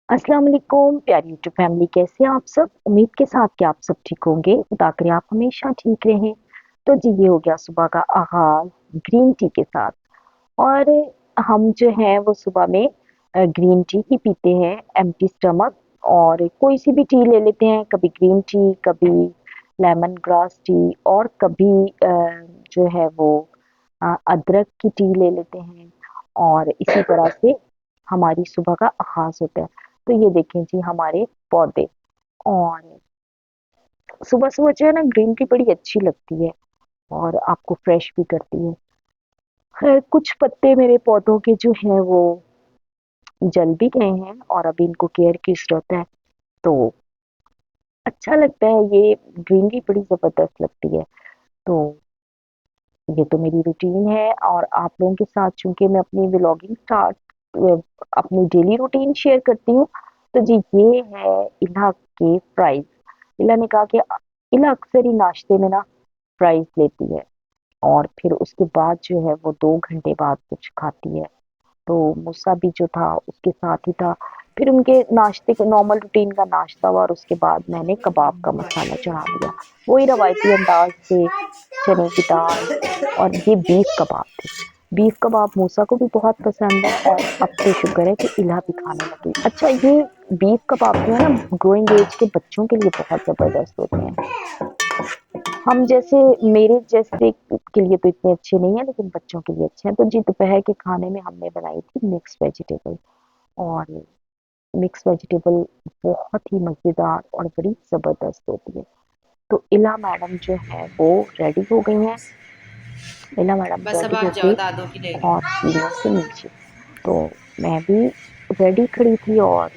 अस्सलाम वालेकुम प्यारी यूट्यूब फैमिली, कैसे हैं आप सब। उम्मीद के साथ कि आप सब ठीक होंगे। खुदा करे आप हमेशा ठीक रहें। तो जी ये हो गया सुबह का आगाज ग्रीन टी के साथ। और हम जो है वो सुबह में ग्रीन टी ही पीते हैं एम्प्टी स्टमक। और कोई सी भी टी ले लेते हैं, कभी ग्रीन टी, कभी लेमन ग्रास टी, और कभी जो है वो अदरक की टी ले लेते हैं। और इसी तरह से हमारी सुबह का आगाज होता है। तो ये देखें जी हमारे पौधे। और सुबह सुबह जो है ना ग्रीन टी बड़ी अच्छी लगती है और आपको फ्रेश भी करती है। खैर कुछ पत्ते मेरे पौधों के जो हैं वो जल भी गए हैं और अभी इनको केयर की जरूरत है। तो अच्छा लगता है, ये ग्रीनरी बड़ी जबरदस्त लगती है। तो ये तो मेरी रूटीन है और आप लोगों के साथ चूंकि मैं अपनी व्लॉगिंग स्टार्ट अपनी डेली रूटीन शेयर करती हूँ। तो जी ये है इला के फ्राइज। इला ने कहा कि इला अक्सर ही नाश्ते में ना फ्राइज लेती है और फिर उसके बाद जो है वो 2 घंटे बाद कुछ खाती है। तो मूसा भी जो था उसके साथ ही था। फिर उनके नाश्ते के नॉर्मल रूटीन का नाश्ता हुआ और उसके बाद मैंने कबाब का मसाला चढ़ा दिया। वही रवायती अंदाज से चने की दाल, और ये बीफ कबाब थे। बीफ कबाब मूसा को भी बहुत पसंद है और अब तो शुक्र है कि इला भी खाने लग गई। अच्छा, ये बीफ कबाब जो है ना ग्रोइंग एज के बच्चों के लिए बहुत जबरदस्त होते हैं। हम जैसे मेरे जैसे के लिए तो इतने अच्छे नहीं है, लेकिन बच्चों के लिए अच्छे हैं। तो जी दोपहर के खाने में हमने बनाई थी मिक्स वेजिटेबल। और मिक्स वेजिटेबल बहुत ही मजेदार और बड़ी जबरदस्त होती है। तो इला मैडम जो है वो रेडी हो गई हैं। इला मैडम बस अब रेडी आप जाओ होके दादों की ले लो। और सीढ़ियों से नीचे। तो मैं भी रेडी खड़ी थी और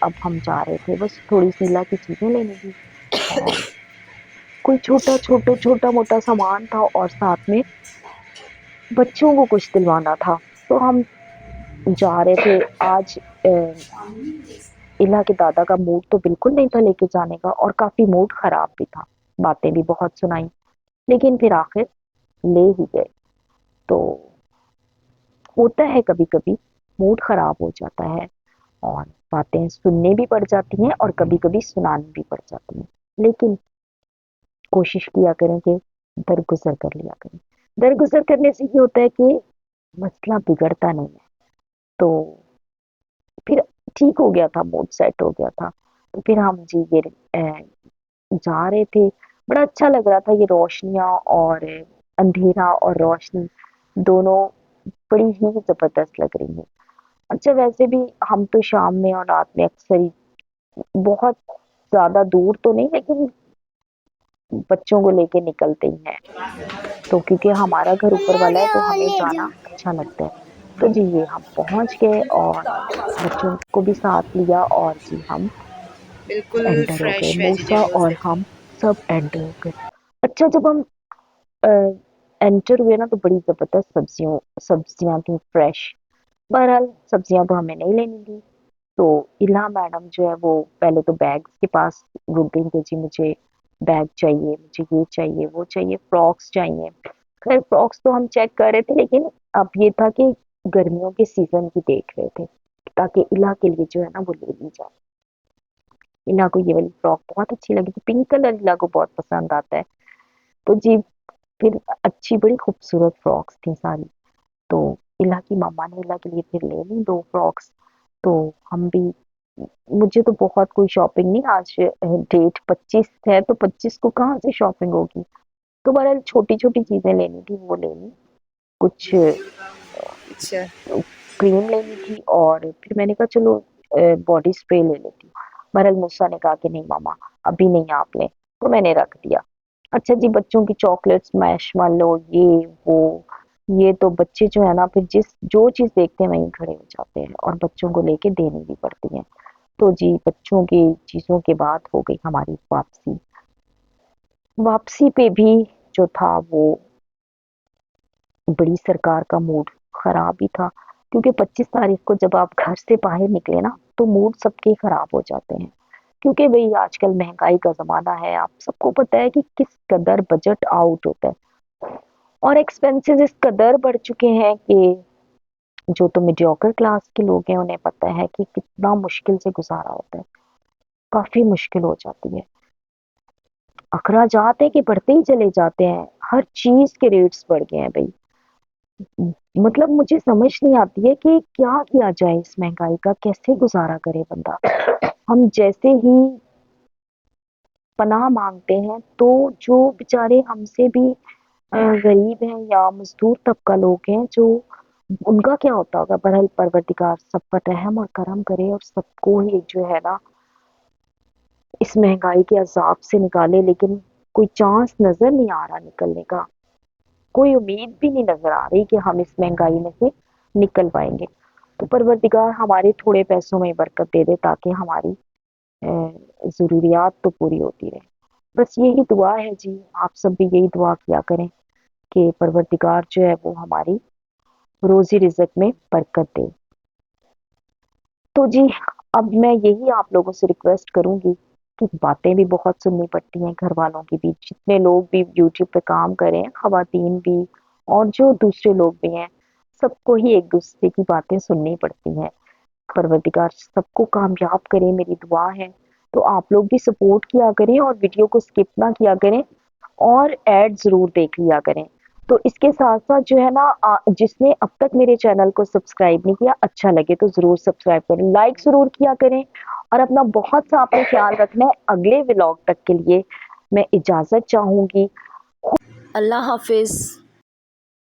अब हम जा रहे थे, बस थोड़ी सी इला की चीजें लेनी थी। और कोई छोटा मोटा सामान था और साथ में बच्चों को कुछ दिलवाना था। तो हम जा रहे थे आज। इला के दादा का मूड तो बिल्कुल नहीं था लेके जाने का, और काफी मूड खराब भी था। बातें भी बहुत सुनाई, लेकिन फिर आखिर ले ही गए। तो होता है कभी कभी मूड खराब हो जाता है और बातें सुननी भी पड़ जाती हैं और कभी कभी सुनानी भी पड़ जाती हैं। लेकिन कोशिश किया करें कि दरगुजर कर लिया करें। दरगुजर करने से ये होता है कि मसला बिगड़ता नहीं है। तो फिर ठीक हो गया था, मूड सेट हो गया था। तो फिर हम जी ये जा रहे थे। बड़ा अच्छा लग रहा था, ये रोशनियां और अंधेरा और रोशनी दोनों बड़ी ही जबरदस्त लग रही है। अच्छा वैसे भी हम तो शाम में और रात में अक्सर ही बहुत ज्यादा दूर तो नहीं, लेकिन बच्चों को लेके निकलते ही हैं। तो क्योंकि हमारा घर ऊपर वाला है तो हमें जाना अच्छा लगता है। तो जी ये हम पहुंच गए और बच्चों को भी साथ लिया और जी हम बिल्कुल एंटर हो गए। फ्रेश मूसा वेजिटेबल्स और देखो। हम सब एंटर हो गए। अच्छा जब हम एंटर हुए ना तो बड़ी जबरदस्त सब्जियां थी फ्रेश। बहरहाल सब्जियां तो हमें नहीं लेनी थी। तो इला मैडम जो है वो पहले तो बैग्स के पास रुक गई कि जी मुझे बैग चाहिए, मुझे ये चाहिए, वो चाहिए, फ्रॉक्स चाहिए। खैर फ्रॉक्स तो हम चेक कर रहे थे, लेकिन अब ये था कि गर्मियों के सीजन की देख रहे थे ताकि इला के लिए जो है ना वो ले ली जाए। इला को ये वाली फ्रॉक बहुत अच्छी लगी थी, पिंक कलर इला को बहुत पसंद आता है। तो जी फिर अच्छी बड़ी खूबसूरत फ्रॉक्स थी सारी। तो इला की मम्मा ने इला के लिए फिर ले ली 2 फ्रॉक्स। तो हम भी, मुझे तो बहुत कोई शॉपिंग नहीं, आज डेट 25 है तो 25 को कहाँ से शॉपिंग होगी। तो बहरहाल छोटी छोटी चीजें लेनी थी वो लेनी। कुछ अच्छा। क्रीम लेनी थी और फिर मैंने कहा चलो बॉडी स्प्रे ले लेती हूँ। बहरहाल मूसा ने कहा कि नहीं मामा अभी नहीं आप लें, तो मैंने रख दिया। अच्छा जी बच्चों की चॉकलेट्स, मैशमेलो, ये वो, ये तो बच्चे जो है ना फिर जिस जो चीज देखते हैं वहीं खड़े हो जाते हैं और बच्चों को लेके देनी भी पड़ती है। तो जी बच्चों की चीजों के बाद हो गई हमारी वापसी। वापसी पे भी जो था वो बड़ी सरकार का मूड खराब ही था। क्योंकि 25 तारीख को जब आप घर से बाहर निकले ना तो मूड सबके खराब हो जाते हैं। क्योंकि भाई आजकल महंगाई का जमाना है, आप सबको पता है कि किस कदर बजट आउट होता है और एक्सपेंसेस इस कदर बढ़ चुके हैं कि जो तो मीडियोकर क्लास के लोग हैं उन्हें पता है कि कितना मुश्किल से गुजारा होता है, काफ़ी मुश्किल हो जाती है। अखराजात है कि बढ़ते ही चले जाते हैं, हर चीज़ के रेट्स बढ़ गए हैं भई। मतलब मुझे समझ नहीं आती है कि क्या किया जाए इस महँगाई का, कैसे गुज़ारा करे बंदा? हम जैसे ही पनाह माँगते हैं, तो जो बेचारे हमसे भी गरीब हैं या मज़दूर तबका लोग हैं, जो उनका क्या होता होगा? बहरहाल परवरदिगार सब पर रहम और करम करे और सबको ही जो है ना इस महँगाई के अज़ाब से निकाले, लेकिन कोई चांस नज़र नहीं आ रहा निकलने का। कोई उम्मीद भी नहीं नज़र आ रही कि हम इस महँगाई में से निकल पाएँगे। तो परवरदिगार हमारे थोड़े पैसों में बरकत दे दे ताकि हमारी ज़रूरियात तो पूरी होती रहे। बस यही दुआ है जी, आप सब भी यही दुआ किया करें कि परवरदिगार जो है वो हमारी रोज़ी रिज़्क में बरकत दे। तो जी, अब मैं यही आप लोगों से रिक्वेस्ट करूँगी कि बातें भी बहुत सुननी पड़ती हैं घर वालों की भी, जितने लोग भी यूट्यूब पे काम कर रहे हैं, ख़वातीन भी और जो दूसरे लोग भी हैं, सबको ही एक-दूसरे की बातें सुननी पड़ती हैं। परवरदिगार सबको कामयाब करे, मेरी दुआ है। तो आप लोग भी सपोर्ट किया करें और वीडियो को स्किप ना किया करें और ऐड ज़रूर देख लिया करें। तो इसके साथ-साथ जो है ना जिसने अब तक मेरे चैनल को सब्सक्राइब नहीं किया, अच्छा लगे तो ज़रूर सब्सक्राइब करें, लाइक ज़रूर किया करें और अपना बहुत सा आपने ख्याल रखना है। अगले व्लॉग तक के लिए मैं इजाज़त चाहूँगी। अल्लाह हाफ़िज़।